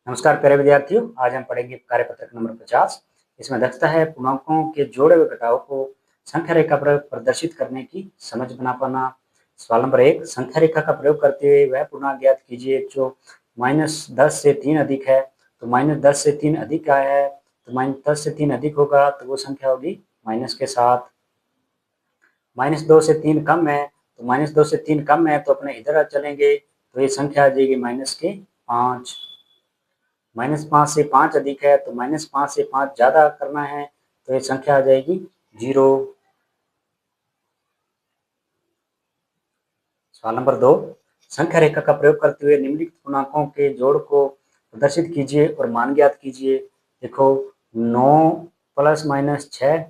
नमस्कार प्यारे विद्यार्थियों, आज हम पढ़ेंगे कार्यपत्रक नंबर 50। इसमें दक्षता है पूर्णांकों के जोड़े व घटाव को संख्या रेखा पर प्रदर्शित करने की समझ बना पाना। सवाल नंबर 1, संख्या रेखा का प्रयोग करते हुए वह पूर्णांक ज्ञात कीजिए जो -10 से 3 अधिक है। तो -10 से 3 अधिक आया है, तो -10 से 3 अधिक होगा तो वो संख्या होगी माइनस के साथ। -2 से 3 कम है, तो -2 से 3 कम है तो अपने इधर चलेंगे तो ये संख्या आ जाएगी -5। -5 से 5 अधिक है, तो -5 से 5 ज़्यादा करना है तो ये संख्या आ जाएगी 0। सवाल नंबर 2, संख्या रेखा का प्रयोग करते हुए निम्नलिखित पूर्णांकों के जोड़ को प्रदर्शित कीजिए और मान ज्ञात कीजिए। देखो 9 प्लस माइनस 6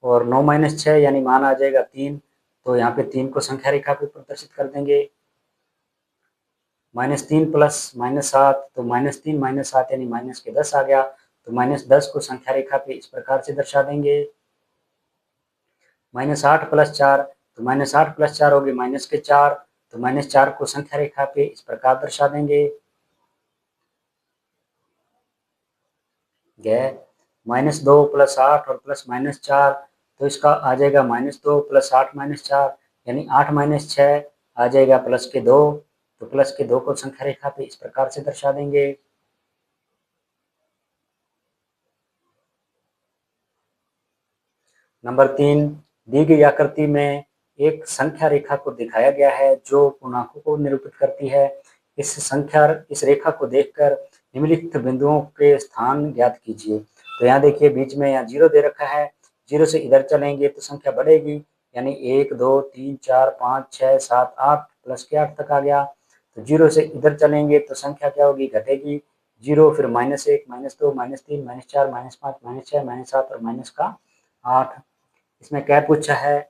और 9 माइनस 6 यानी मान आ जाएगा 3, तो यहाँ पे 3 को संख्या रेखा पे प्रदर्शित कर देंगे। -3 प्लस -7, तो -3 -7 यानी माइनस के 10 आ गया, तो -10 को संख्या रेखा पे इस प्रकार से दर्शा देंगे। -8 प्लस 4, तो -8 प्लस 4 होगी -4, तो -4 को संख्या रेखा पे इस प्रकार दर्शा देंगे। -2 प्लस 8 और प्लस -4, तो इसका आ जाएगा -2 प्लस 8 -4 यानी 8 -6 आ जाएगा प्लस के 2, तो प्लस के 2 को संख्या रेखा पे इस प्रकार से दर्शा देंगे। नंबर 3, दी गई आकृति में एक संख्या रेखा को दिखाया गया है जो पूर्णांकों को निरूपित करती है। इस रेखा को देखकर निम्नलिखित बिंदुओं के स्थान ज्ञात कीजिए। तो यहाँ देखिए बीच में यहाँ 0 दे रखा है, 0 से इधर चलेंगे तो संख्या बढ़ेगी, यानी 1 2 3 4 5 6 7 8 प्लस के 8 तक आ गया। तो 0 से इधर चलेंगे तो संख्या क्या होगी, घटेगी। 0 फिर -1 -2 -3 -4 -5 -6 -7 और माइनस का 8। इसमें क्या पूछा है,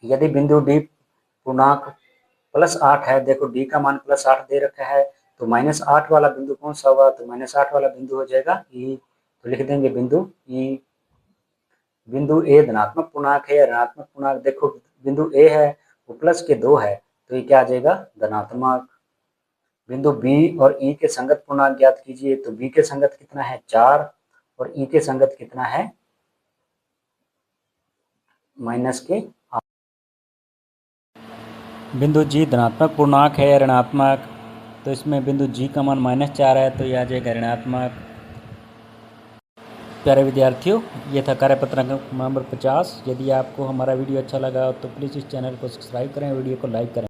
यदि बिंदु डी पूर्णांक +8 है, देखो डी का मान +8 दे रखा है, तो -8 वाला बिंदु कौन सा होगा, तो -8 वाला बिंदु हो जाएगा ई। तो लिख देंगे बिंदु ई। बिंदु ए धनात्मक पूर्णांक है या ऋणात्मक पूर्णांक, देखो बिंदु ए है वो +2 है, तो ये क्या आ जाएगा, धनात्मक। बिंदु बी और ई के संगत पूर्णांक ज्ञात कीजिए। तो बी के संगत कितना है 4 और ई के संगत कितना है -8। बिंदु जी धनात्मक पूर्णांक है या ऋणात्मक, तो इसमें बिंदु जी का मान -4 है, तो यह आ जाएगा ऋणात्मक। प्यारे विद्यार्थियों, ये था कार्यपत्रक नंबर 50। यदि आपको हमारा वीडियो अच्छा लगा तो प्लीज़ इस चैनल को सब्सक्राइब करें, वीडियो को लाइक करें।